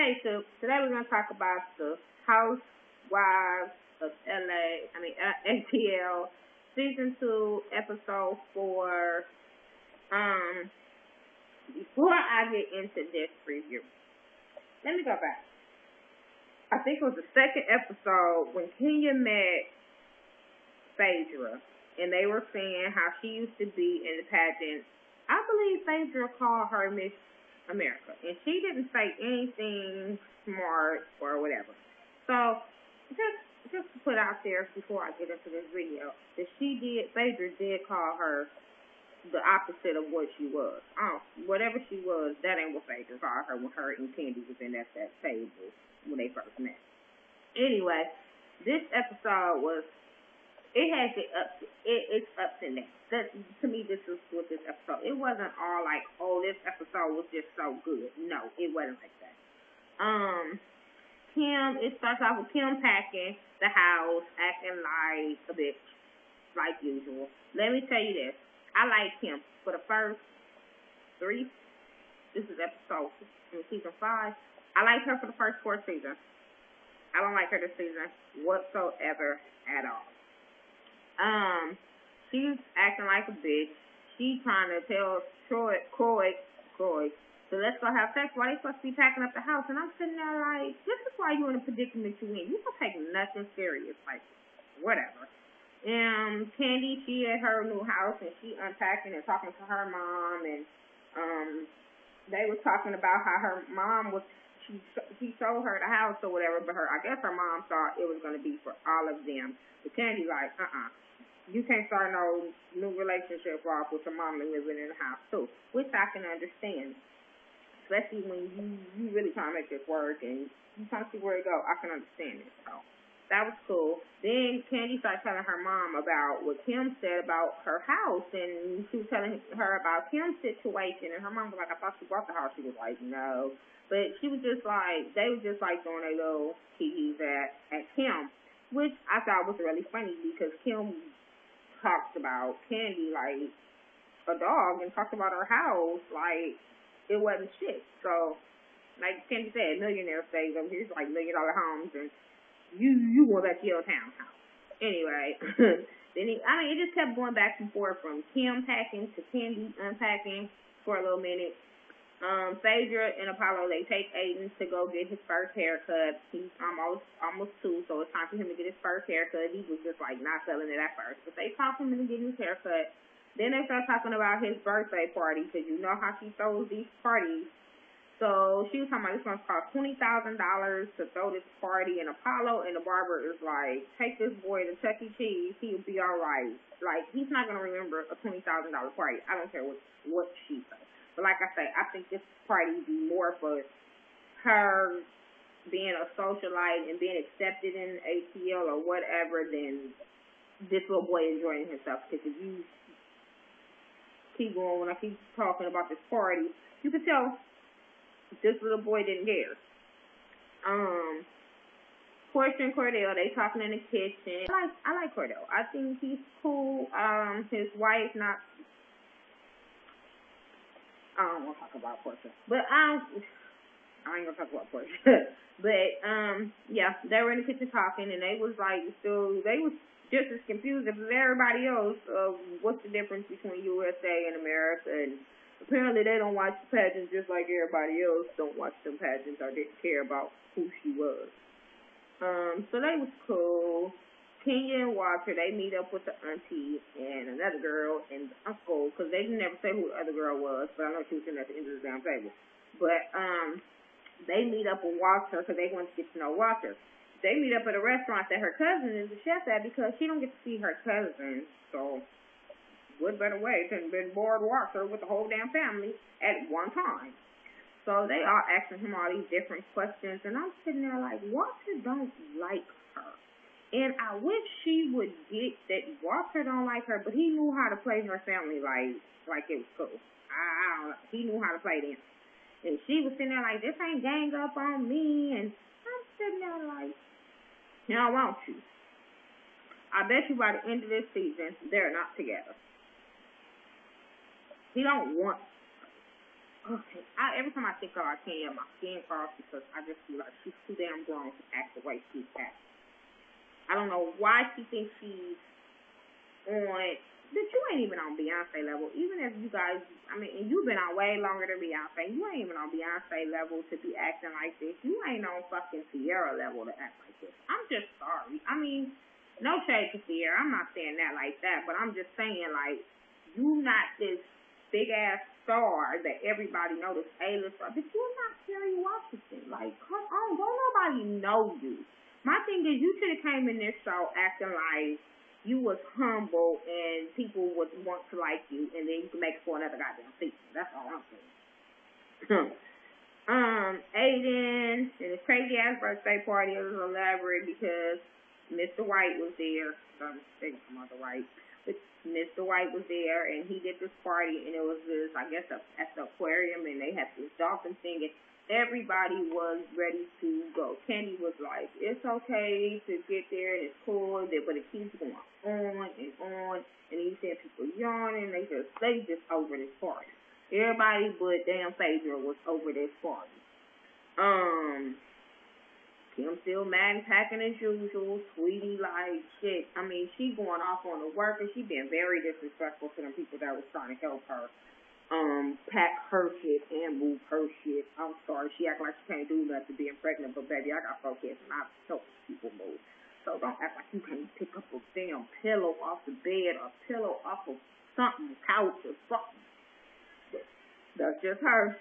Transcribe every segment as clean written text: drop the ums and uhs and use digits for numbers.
Hey, so today we're going to talk about the Housewives of ATL, Season 2, Episode 4. Before I get into this review, let me go back. I think it was the second episode when Kenya met Phaedra, and they were saying how she used to be in the pageant. I believe Phaedra called her Miss America, and she didn't say anything smart or whatever. So, just to put out there before I get into this video, that Phaedra did call her the opposite of what she was. Whatever she was, that ain't what Phaedra called her when her and Candy was in that table when they first met. Anyway, this episode was, it's ups and downs. To me, this is what this episode. It wasn't all like, oh, this episode was just so good. No, it wasn't like that. It starts off with Kim packing the house, acting like a bitch, like usual. Let me tell you this. I like Kim for the first 3. This is episode in season 5. I like her for the first 4 seasons. I don't like her this season whatsoever at all. She's acting like a bitch. She's trying to tell Croy, so let's go have sex. Why they supposed to be packing up the house? And I'm sitting there like, this is why you're in a predicament you're in. You don't take nothing serious. Like, whatever. And Candy, she at her new house, and she unpacking and talking to her mom, and they was talking about how her mom was, she showed her the house or whatever, but I guess her mom thought it was going to be for all of them. But Candy like, you can't start no new relationship off with your mom and living in the house too, which I can understand, especially when you really trying to make this work and you trying to see where it go. I can understand it. So that was cool. Then Candy started telling her mom about what Kim said about her house, and she was telling her about Kim's situation, and her mom was like, I thought she bought the house. She was like, no. But she was just like, they were just like throwing their little hee-hees at Kim, which I thought was really funny because Kim talked about Candy like a dog and talked about her house like it wasn't shit. So, like Candy said, millionaire stays over here, like $1 million homes, and you going back to your townhouse. Anyway, then it just kept going back and forth from Kim packing to Candy unpacking for a little minute. Phaedra and Apollo, they take Aiden to go get his first haircut. He's almost 2, so it's time for him to get his first haircut. He was just like not feeling it at first, but they talked him into getting his haircut. Then they start talking about his birthday party, because you know how she throws these parties. So she was talking about it's going to cost $20,000 to throw this party, and Apollo and the barber is like, take this boy to Chuck E. Cheese, he'll be all right. Like, he's not going to remember a $20,000 party. I don't care what she says. But like I say, I think this party would be more for her being a socialite and being accepted in ATL or whatever than this little boy enjoying himself. Because if you keep going, when I keep talking about this party, you can tell this little boy didn't care. Portia and Cordell, they talking in the kitchen. I like Cordell. I think he's cool. His wife not. I don't want to talk about Portia, but I ain't gonna talk about Portia. But yeah, they were in the kitchen talking, and they was like, they was just as confused as everybody else of what's the difference between USA and America, and apparently they don't watch the pageants just like everybody else don't watch them pageants or didn't care about who she was. So they was cool. Kenya and Walter, they meet up with the auntie and another girl and the uncle, because they didn't ever say who the other girl was, but I know she was sitting at the end of the damn table. But they meet up with Walter because they want to get to know Walter. They meet up at a restaurant that her cousin is the chef at, because she don't get to see her cousin. So what better way than board Walter with the whole damn family at one time? So they all asking him all these different questions, and I'm sitting there like, Walter don't like her. And I wish she would get that Walter don't like her, but he knew how to play her family like it was cool. I don't know. He knew how to play them. And she was sitting there like, this ain't gang up on me. And I'm sitting there like, you know, I want you. I bet you by the end of this season, they're not together. He don't want her. Okay. Every time I think of Kenya, my skin crawls because I just feel like she's too damn grown to act the way she's acting. I don't know why she thinks she's on. But you ain't even on Beyonce level. Even if you guys, I mean, and you've been on way longer than Beyonce. You ain't even on Beyonce level to be acting like this. You ain't on fucking Sierra level to act like this. I'm just sorry. I mean, no shade to Sierra. I'm not saying that like that. But I'm just saying, like, you not this big-ass star that everybody know, this A-list star. But you're not Kerry Washington. Like, come on. Don't nobody know you. My thing is, you should have came in this show acting like you was humble and people would want to like you, and then you can make it for another goddamn season. That's all I'm saying. Aiden and his crazy ass birthday party was elaborate because Mr. White was there. Some other White, but Mr. White was there, and he did this party, and it was this, I guess, at the aquarium, and they had this dolphin thing, and everybody was ready to go. Candy was like, it's okay to get there, and it's cool, but it keeps going on and on, and you see people yawning, they just over this party. Everybody but damn Phaedra was over this party. Kim still mad and packing as usual. Sweetie like shit. I mean, she going off on the work, and she being very disrespectful to them people that was trying to help her. Pack her shit and move her shit. I'm sorry, she act like she can't do nothing being pregnant, but baby, I got 4 kids and I help people move. So don't act like you can't pick up a damn pillow off the bed or a pillow off of something, couch or something. But that's just her.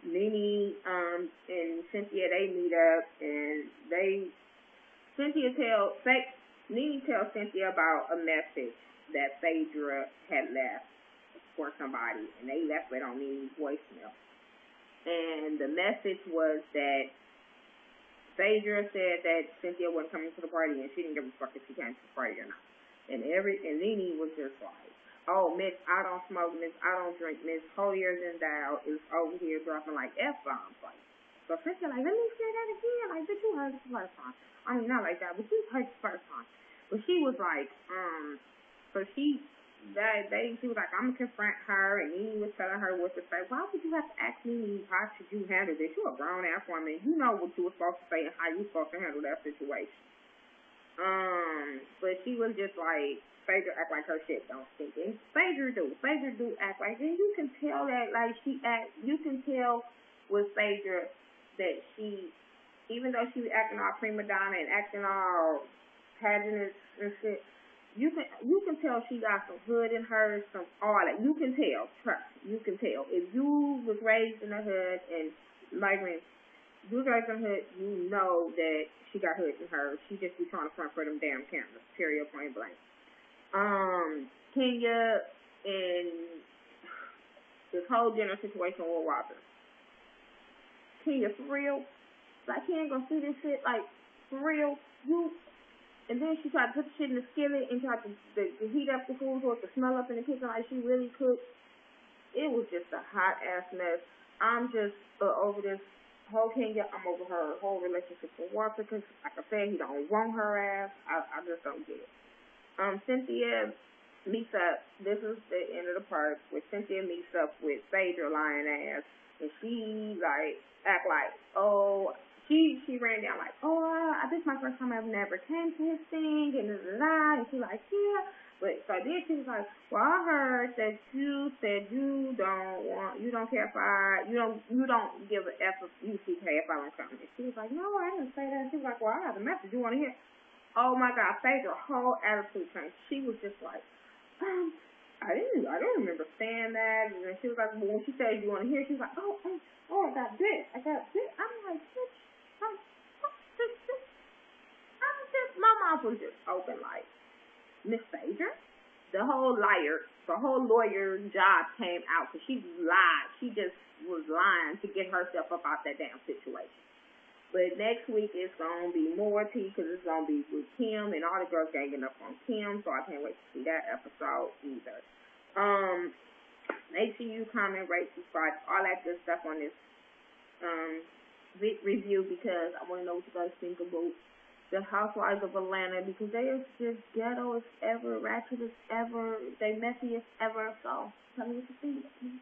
Nene, and Cynthia, they meet up and Nene tells Cynthia about a message that Phaedra had left for somebody, and they left it on Nene's voicemail. And the message was that Phaedra said that Cynthia wasn't coming to the party, and she didn't give a fuck if she came to the party or not. And Nene was just like, oh, Miss, I don't smoke, Miss, I don't drink, Miss, holier than thou is over here dropping like F-bombs. Like, so Cynthia like, let me say that again. Like, bitch, you heard it the first time. I mean, not like that, but you heard it the first time. But she was like, so she was like, I'm going to confront her, and Nene was telling her what to say. Why would you have to ask Nene, how should you handle this? You're a grown-ass woman. You know what you were supposed to say and how you were supposed to handle that situation. But she was just like, Phaedra act like her shit don't stink. And Phaedra do act like, and you can tell that, like, you can tell with Phaedra that she, even though she was acting all prima donna and acting all pageant and shit, you can tell she got some hood in her, some all that. You can tell, trust me, you can tell. If you was raised in the hood, and like when you was raised in the hood, you know that she got hood in her. She just be trying to front for them damn cameras, period, point blank. Kenya and this whole dinner situation with Robin. Kenya, for real? Like, he ain't gonna see this shit, like, for real? And then she tried to put the shit in the skillet and tried to heat up the food so it could smell up in the kitchen like she really cooked. It was just a hot-ass mess. I'm just over this whole Kenya. I'm over her whole relationship with Walter because, like I said, he don't want her ass. I just don't get it. Cynthia meets up. This is the end of the part where Cynthia meets up with Phaedra lying ass. And she, like, act like, oh... She ran down like, oh, this is my first time I've never came to his thing, and and she's like, yeah. But so then she was like, well, I heard that you said you don't care if you don't give a F if you CK if I don't come. And she was like, no, I didn't say that. She was like, well, I have a message you want to hear. Oh my God, Phaedra's whole attitude changed. She was just like, I don't remember saying that. And then she was like, well, when she said you want to hear, she was like, oh, I got this. I'm like, bitch. My mouth was just open like, Miss Phaedra? The whole lawyer job came out because she lied. She just was lying to get herself up out that damn situation. But next week it's going to be more tea because it's going to be with Kim and all the girls ganging up on Kim, so I can't wait to see that episode either. Make sure you comment, rate, subscribe, all that good stuff on this review because I want to know what you guys think about the Housewives of Atlanta because they are just ghetto as ever, ratchet as ever, they messy as ever. So tell me what you think.